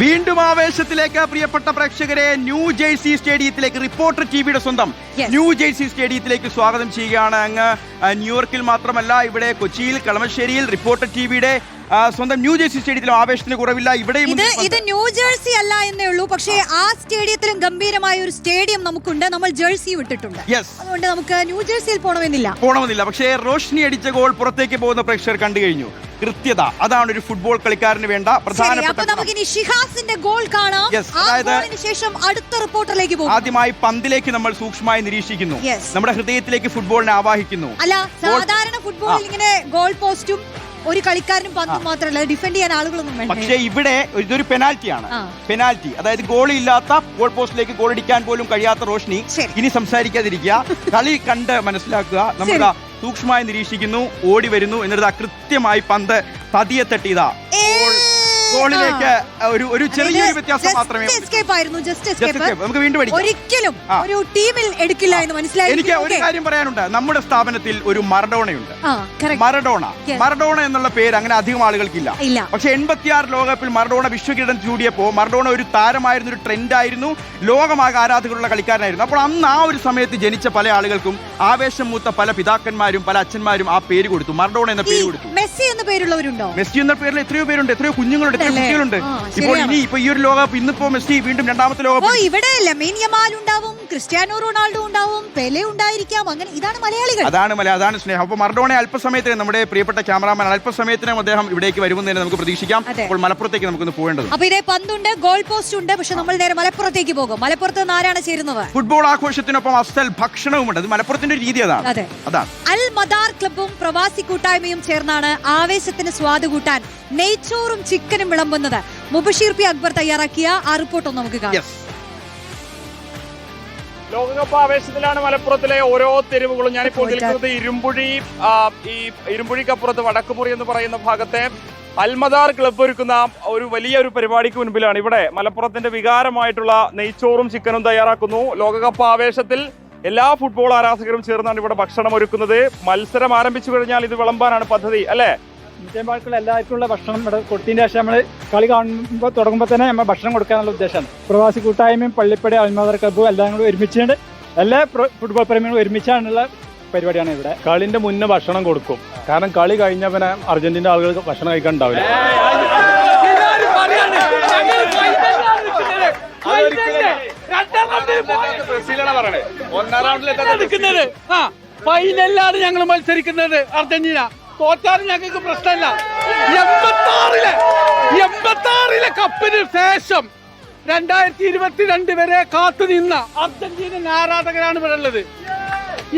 വീണ്ടും ആവേശത്തിലേക്ക് പ്രിയപ്പെട്ട പ്രേക്ഷകരെ ന്യൂ ജേഴ്സി സ്റ്റേഡിയത്തിലേക്ക് റിപ്പോർട്ടർ ടിവിയുടെ സ്വന്തം ന്യൂ ജേഴ്സി സ്റ്റേഡിയത്തിലേക്ക് സ്വാഗതം ചെയ്യുകയാണ്. അങ്ങ് ന്യൂയോർക്കിൽ മാത്രമല്ല, ഇവിടെ കൊച്ചിയിൽ, കളമശ്ശേരിയിൽ റിപ്പോർട്ടർ ടിവിയുടെ സ്വന്തം ന്യൂ ജേഴ്സി സ്റ്റേഡിയത്തിലും ആവേശത്തിന് കുറവില്ല. ഇവിടെയും ഇത് ന്യൂ ജേഴ്സി അല്ല എന്നേ ഉള്ളൂ, പക്ഷേ ആ സ്റ്റേഡിയത്തിലും ഗംഭീരമായ ഒരു സ്റ്റേഡിയം നമുക്കുണ്ട്. നമ്മൾ ജേഴ്സി വിട്ടിട്ടുണ്ട്, അതുകൊണ്ട് നമുക്ക് ന്യൂ ജേഴ്സിയിൽ പോണമെന്നില്ല. പക്ഷേ റോഷ്നി അടിച്ച ഗോൾ പുറത്തേക്ക് പോകുന്ന പ്രേക്ഷകർ കണ്ടു കഴിഞ്ഞു. കൃത്യത, അതാണ് ഒരു ഫുട്ബോൾ കളിക്കാരന് വേണ്ട പ്രധാനപ്പെട്ട. നമുക്കിനി ഷിഹാസിന്റെ ഗോൾ കാണാം. ശേഷം അടുത്ത റിപ്പോർട്ടറിലേക്ക് പോകും. ആദ്യമായി പന്തിലേക്ക് നമ്മൾ സൂക്ഷ്മമായി നിരീക്ഷിക്കുന്നു, നമ്മുടെ ഹൃദയത്തിലേക്ക് ഫുട്ബോളിനെ ആവാഹിക്കുന്നു. അല്ല, സാധാരണ ഫുട്ബോളിൽ ഇങ്ങനെ ഗോൾ പോസ്റ്റും ഒരു കളിക്കാരനും പന്തും മാത്രമല്ല, ഡിഫെൻഡ് ചെയ്യാൻ ആളുകളൊന്നും വേണ്ട. പക്ഷേ ഇവിടെ ഇതൊരു പെനാൽറ്റിയാണ്. പെനാൽറ്റി, അതായത് ഗോൾ ഇല്ലാത്ത ഗോൾ പോസ്റ്റിലേക്ക് ഗോൾ അടിക്കാൻ പോലും കഴിയാത്ത റോഷ്നി ഇനി സംസാരിക്കാതിരിക്കുക, കളി കണ്ട് മനസ്സിലാക്കുക. നമ്മൾ സൂക്ഷ്മമായി നിരീക്ഷിക്കുന്നു, ഓടി വരുന്നു, എന്നിട്ട് കൃത്യമായി പന്ത് പതിയെ തട്ടിയതാ ഗോളിലേക്ക്. ഒരു ചെറിയൊരു വ്യത്യാസം മാത്രമേ. നമുക്ക് വീണ്ടും ഒരിക്കലും ഒരു ടീമിൽ എടുക്കില്ല എന്ന് മനസ്സിലായി. എനിക്ക് ഒരു കാര്യം പറയാനുണ്ട്. നമ്മുടെ സ്ഥാപനത്തിൽ ഒരു മറഡോണയുണ്ട്. മറഡോണ എന്നുള്ള പേര് അങ്ങനെ അധികം ആളുകൾക്കില്ല. പക്ഷെ 86 ലോകകപ്പിൽ മറഡോണ വിശ്വകിരീടം ചൂടിയപ്പോൾ മറഡോണ ഒരു താരമായിരുന്നു, ഒരു ട്രെൻഡായിരുന്നു, ലോകമാകെ ആരാധകരുള്ള കളിക്കാരനായിരുന്നു. അപ്പോൾ അന്ന് ആ ഒരു സമയത്ത് ജനിച്ച പല ആളുകൾക്കും ആവേശം മൂത്ത പല പിതാക്കന്മാരും പല അച്ഛന്മാരും ആ പേര് കൊടുത്തു, മറഡോണ എന്ന പേര് കൊടുത്തു. മെസ്സി എന്ന പേരുള്ളവരുണ്ടോ? മെസ്സി എന്ന പേരിൽ എത്രയോ പേരുണ്ട്, എത്രയോ കുഞ്ഞുങ്ങളുണ്ട്, കുട്ടികളുണ്ട്. ഇപ്പോൾ ഈ ഒരു ലോകകപ്പ്, ഇന്നിപ്പോ മെസ്സി വീണ്ടും രണ്ടാമത്തെ ലോകകപ്പ്. ഇവിടെ ലമീൻ യമാൽ ഉണ്ടാവും, ക്രിസ്ത്യാനോ റൊണാൾഡോ ഉണ്ടാവും, പെലെ ഉണ്ടായിരിക്കാം. അങ്ങനെ ഇതാണ് മലയാളികൾ, അതാണ് സ്നേഹം. അപ്പോൾ മറഡോണ അല്പസമയത്തിന്, നമ്മുടെ പ്രിയപ്പെട്ട ക്യാമറാമാൻ അല്പസമയത്തിനും അദ്ദേഹം ഇവിടേക്ക് വരുമെന്ന് തന്നെ നമുക്ക് പ്രതീക്ഷിക്കാം. അപ്പോൾ മലപ്പുറത്തേക്ക് നമുക്കൊന്ന് പോകേണ്ടത്. അപ്പോൾ ഇതേ പന്തുണ്ട്, ഗോൾ പോസ്റ്റ് ഉണ്ട്, പക്ഷെ നമ്മൾ നേരെ മലപ്പുറത്തേക്ക് പോകും. മലപ്പുറത്ത് നിന്ന് ആരാണ് ചേരുന്നത്? ഫുട്ബോൾ ആഘോഷത്തിനൊപ്പം അഫ്സൽ ഭക്ഷണവുമുണ്ട്. അത് മലപ്പുറത്തിന്റെ രീതി അതാണ്. അൽ മദാർ ക്ലബും പ്രവാസി കൂട്ടായ്മയും ചേർന്നാണ് ആവേശത്തിന് സ്വാദ് കൂട്ടാൻ നെയ്ച്ചോറും ചിക്കനും വിളമ്പുന്നത്. മുബഷീർ പി അക്ബർ തയ്യാറാക്കിയ ആ റിപ്പോർട്ട് ഒന്ന് നമുക്ക് കാണാം. ലോകകപ്പ് ആവേശത്തിലാണ് മലപ്പുറത്തിലെ ഓരോ തെരുവുകളും. ഞാനിപ്പോൾ നിൽക്കുന്നത് ഇരുമ്പുഴിക്കപ്പുറത്ത് വടക്കുമുറി എന്ന് പറയുന്ന ഭാഗത്തെ അൽമദാർ ക്ലബ്ബ് ഒരുക്കുന്ന ഒരു വലിയൊരു പരിപാടിക്ക് മുൻപിലാണ്. ഇവിടെ മലപ്പുറത്തിന്റെ വികാരമായിട്ടുള്ള നെയ്ച്ചോറും ചിക്കനും തയ്യാറാക്കുന്നു. ലോകകപ്പ് ആവേശത്തിൽ എല്ലാ ഫുട്ബോൾ ആരാധകരും ചേർന്നാണ് ഇവിടെ ഭക്ഷണം ഒരുക്കുന്നത്. മത്സരം ആരംഭിച്ചു കഴിഞ്ഞാൽ ഇത് വിളമ്പാനാണ് പദ്ധതി, അല്ലേ? എല്ലാവർക്കുള്ള ഭക്ഷണം ഇവിടെ കൊടുത്തതിന് ശേഷം നമ്മൾ കളി കാണുമ്പോൾ തുടങ്ങുമ്പോൾ തന്നെ നമ്മൾ ഭക്ഷണം കൊടുക്കാനുള്ള ഉദ്ദേശമാണ്. പ്രവാസി കൂട്ടായ്മയും പള്ളിപ്പടി അൽമദാർ ക്ലബ്ബും എല്ലാം കൂടി ഒരുമിച്ചുകൊണ്ട് എല്ലാ ഫുട്ബോൾ പ്രേമികളും ഒരുമിച്ചാണുള്ള പരിപാടിയാണ് ഇവിടെ. കളിന്റെ മുന്നേ ഭക്ഷണം കൊടുക്കും, കാരണം കളി കഴിഞ്ഞ പിന്നെ അർജന്റീന ആളുകൾക്ക് ഭക്ഷണം കഴിക്കാൻ ഉണ്ടാവില്ല. ഫൈനലാണ് ഞങ്ങൾ മത്സരിക്കുന്നത്. അർജന്റീന തോറ്റാലും ഞങ്ങൾക്ക് പ്രശ്നമില്ല. 86 കപ്പിന് ശേഷം 2022 വരെ കാത്തു നിന്ന അർജന്റീനൻ ആരാധകരാണ് ഇവിടെ ഉള്ളത്.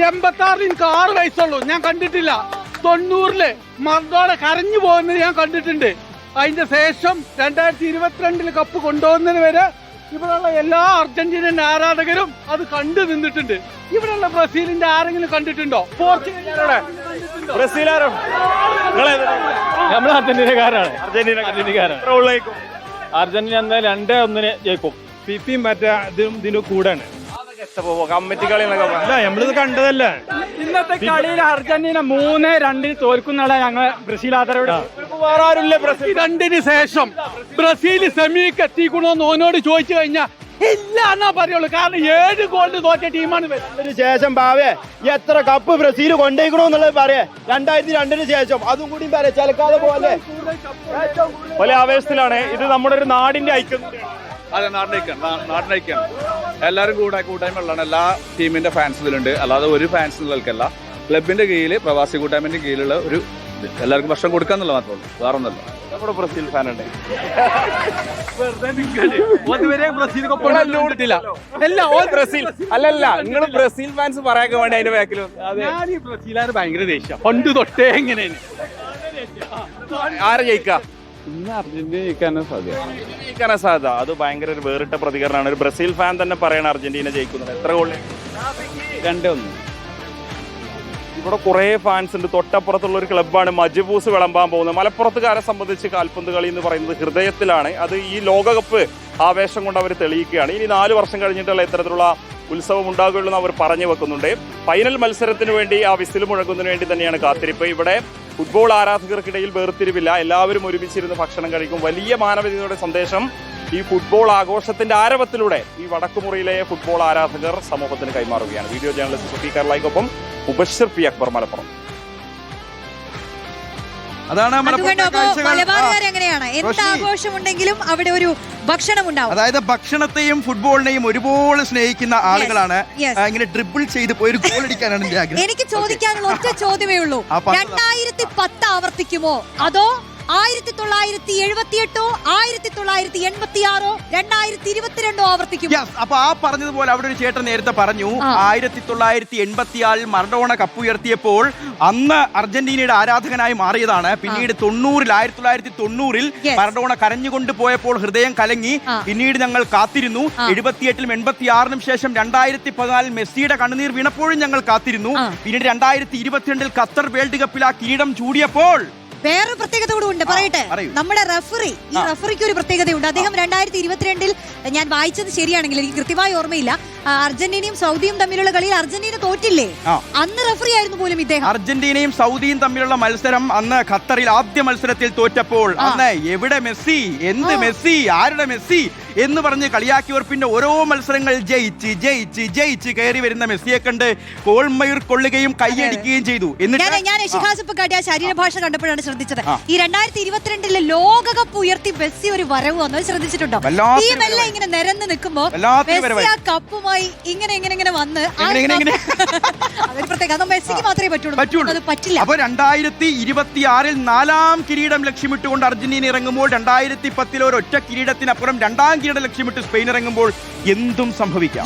86 എനിക്ക് 6 വയസ്സുള്ളൂ, ഞാൻ കണ്ടിട്ടില്ല. 90 മറഡോണ കരഞ്ഞു പോകുന്നത് ഞാൻ കണ്ടിട്ടുണ്ട്. അതിന്റെ ശേഷം 2022 കപ്പ് കൊണ്ടുപോകുന്നതിന് വരെ ഇവിടെയുള്ള എല്ലാ അർജന്റീനൻ ആരാധകരും അത് കണ്ടു നിന്നിട്ടുണ്ട്. ഇവിടെയുള്ള ബ്രസീലിന്റെ ആരെങ്കിലും കണ്ടിട്ടുണ്ടോ? ബ്രസീലാരോ? നമ്മൾ അർജന്റീനക്കാരാണ്. അർജന്റീന എന്നാൽ 2-1 ജയിക്കും. ഫിഫയും മറ്റേ ഇതിന്റെ കൂടെയാണ് കമ്മിറ്റി കളി. നമ്മളിത് കണ്ടതല്ല. ഇന്നത്തെ കളിയിൽ അർജന്റീന 3-2 തോൽക്കുന്നതാണ് ഞങ്ങൾ ബ്രസീൽ ആദരവിടെ. വേറെ ആരുമില്ല. ബ്രസീൽ 2 ശേഷം ബ്രസീൽ സെമിക്ക് എത്തിക്കണോന്ന് ഓനോട് ചോദിച്ചു കഴിഞ്ഞാൽ ഇല്ല എന്നാ പറയുള്ളൂ. കാരണം 7 ഗോളിന് തോറ്റ ടീമാണ്. ശേഷം ഭാവേ എത്ര കപ്പ് ബ്രസീൽ കൊണ്ടേക്കണോന്നുള്ളത് പറയാ. 2002 ശേഷം അതും കൂടി പറയാ. ചലക്കാതെ പോലെ പല ആവേശത്തിലാണ്. ഇത് നമ്മുടെ ഒരു നാടിന്റെ ഐക്യം. അതെ, നാടിനയക്കാണ്. എല്ലാവരും കൂട്ടായ്മ ഉള്ളതാണ്. എല്ലാ ടീമിന്റെ ഫാൻസ് ഇതിലുണ്ട്, അല്ലാതെ ഒരു ഫാൻസ് ഉള്ളവർക്കല്ല. ക്ലബിന്റെ കീഴിൽ, പ്രവാസി കൂട്ടായ്മന്റെ കീഴിലുള്ള ഒരു എല്ലാവർക്കും ഭക്ഷണം കൊടുക്കാന്നുള്ള മാത്രമേ ഉള്ളൂ, വേറെ ഒന്നല്ല. നമ്മുടെ ബ്രസീൽ ഫാൻ ഉണ്ട്. അല്ലല്ല, നിങ്ങൾ ബ്രസീൽ ഫാൻസ് പറയാൻ വേണ്ടി അതിന്റെ ബാക്കിലും ബ്രസീലാണ് ഭയങ്കര ദേഷ്യം പണ്ട് തൊട്ടേ. എങ്ങനെയാണ് ആരെ ജയിക്കാം? ഇന്ന് അർജന്റീന ജയിക്കാനാ സാധ്യത. അത് ഭയങ്കര ഒരു വേറിട്ട പ്രതികരണമാണ്. ഒരു ബ്രസീൽ ഫാൻ തന്നെ പറയണം അർജന്റീന ജയിക്കുന്നത്. എത്ര ഗോൾ? 2-1. ഇവിടെ കുറെ ഫാൻസ് ഉണ്ട്. തൊട്ടപ്പുറത്തുള്ള ഒരു ക്ലബ്ബാണ് മജ്ബൂസ് വിളമ്പാൻ പോകുന്നത്. മലപ്പുറത്തുകാരെ സംബന്ധിച്ച് കാൽപന്ത് കളി എന്ന് പറയുന്നത് ഹൃദയത്തിലാണ്. അത് ഈ ലോകകപ്പ് ആവേശം കൊണ്ട് അവർ തെളിയിക്കുകയാണ്. ഇനി 4 വർഷം കഴിഞ്ഞിട്ടുള്ള ഇത്തരത്തിലുള്ള ഉത്സവം ഉണ്ടാകുകയുള്ളൂ എന്ന് അവർ പറഞ്ഞു വെക്കുന്നുണ്ട്. ഫൈനൽ മത്സരത്തിന് വേണ്ടി ആ വിസിൽ മുഴങ്ങുന്നതിന് വേണ്ടി തന്നെയാണ് കാത്തിരിപ്പ്. ഇവിടെ ഫുട്ബോൾ ആരാധകർക്കിടയിൽ വേർതിരിവില്ല. എല്ലാവരും ഒരുമിച്ചിരുന്ന് ഭക്ഷണം കഴിക്കും. വലിയ മാനവികതയുടെ സന്ദേശം ഈ ഫുട്ബോൾ ആഘോഷത്തിന്റെ ആരവത്തിലൂടെ ഈ വടക്കുമുറിയിലെ ഫുട്ബോൾ ആരാധകർ സമൂഹത്തിന് കൈമാറുകയാണ്. വീഡിയോ ജേർണലിസ്റ്റ് സുഫി കേരളയ്ക്കൊപ്പം മുബഷിർ പി അക്ബർ, മലപ്പുറം. അതാണ് എങ്ങനെയാണ് എന്ത് ആഘോഷമുണ്ടെങ്കിലും അവിടെ ഒരു ഭക്ഷണം ഉണ്ടാവും. അതായത് ഭക്ഷണത്തെയും ഫുട്ബോളിനെയും ഒരുപോലെ സ്നേഹിക്കുന്ന ആളുകളാണ്. ഇങ്ങനെ ഡ്രിബിൾ ചെയ്ത് പോയി ഒരു ഗോൾ അടിക്കാനാണ് എനിക്ക് ചോദിക്കാനുള്ള ഒറ്റ ചോദ്യമേ ഉള്ളൂ, 2010 ആവർത്തിക്കുമോ അതോ 1978 1986 2022 ആവർത്തിക്കും? അപ്പൊ ആ പറഞ്ഞതുപോലെ അവിടെ ഒരു ചേട്ടൻ നേരത്തെ പറഞ്ഞു 1986 മറഡോണ കപ്പ് ഉയർത്തിയപ്പോൾ അന്ന് അർജന്റീനയുടെ ആരാധകനായി മാറിയതാണ്. പിന്നീട് 1990 മറഡോണ കരഞ്ഞുകൊണ്ട് പോയപ്പോൾ ഹൃദയം കലങ്ങി. പിന്നീട് ഞങ്ങൾ കാത്തിരുന്നു. 78-ലും 86-നും ശേഷം 2014 മെസ്സിയുടെ കണ്ണുനീർ വീണപ്പോഴും ഞങ്ങൾ കാത്തിരുന്നു. പിന്നീട് 2022 ഖത്തർ വേൾഡ് കപ്പിൽ ആ കിരീടം ചൂടിയപ്പോൾ വേറൊരു പ്രത്യേകത കൂടെ ഉണ്ട്, പറയട്ടെ. നമ്മുടെ റഫറി, ഈ റഫറിക്ക് ഒരു പ്രത്യേകതയുണ്ട്. അദ്ദേഹം 2022 ഞാൻ വായിച്ചത് ശരിയാണെങ്കിൽ എനിക്ക് കൃത്യമായി ഓർമ്മയില്ല, അർജന്റീനയും സൗദിയും തമ്മിലുള്ള കളിയിൽ അർജന്റീന തോറ്റില്ലേ, അന്ന് റഫറി ആയിരുന്നു പോലും ഇദ്ദേഹം. അർജന്റീനയും സൗദിയും തമ്മിലുള്ള മത്സരം അന്ന് ഖത്തറിൽ ആദ്യ മത്സരത്തിൽ തോറ്റപ്പോൾ അന്ന് എവിടെ മെസ്സി, എന്ത് മെസ്സി, ആരുടെ മെസ്സി എന്ന് പറഞ്ഞ് കളിയാക്കിയവർ പിന്നെ ഓരോ മത്സരങ്ങൾ ജയിച്ച് ജയിച്ച് ജയിച്ച് കയറി വരുന്ന മെസ്സിയെ കണ്ട് കോൾമയൂർ കൊള്ളുകയും കൈയടിക്കുകയും ചെയ്തു. എന്നിട്ട് ഞാൻ ഷിഹാസ് കാട്ടിയ ശരീരഭാഷ കണ്ടപ്പോഴാണ് ശ്രദ്ധിച്ചത്, ഈ 2022 ലോകകപ്പ് ഉയർത്തി മെസ്സി ഒരു വരവ് വന്നത് ശ്രദ്ധിച്ചിട്ടുണ്ടോ? ടീമെല്ലാം ഇങ്ങനെ നിരന്ന് നിൽക്കുമ്പോ മെസ്സി ആ കപ്പുമായി ഇങ്ങനെ ഇങ്ങനെ ഇങ്ങനെ വന്ന് അതൊരു പ്രത്യേക, മെസ്സിക്ക് മാത്രമേ പറ്റുള്ളൂ, അത് പറ്റില്ല. അപ്പൊ 2026 4ാം കിരീടം ലക്ഷ്യമിട്ടുകൊണ്ട് അർജന്റീന ഇറങ്ങുമ്പോൾ 2010 ഒരൊറ്റ കിരീടത്തിനപ്പുറം 2ാം കിരീടം ലക്ഷ്യമിട്ട് സ്പെയിൻ ഇറങ്ങുമ്പോൾ എന്തും സംഭവിക്കാം.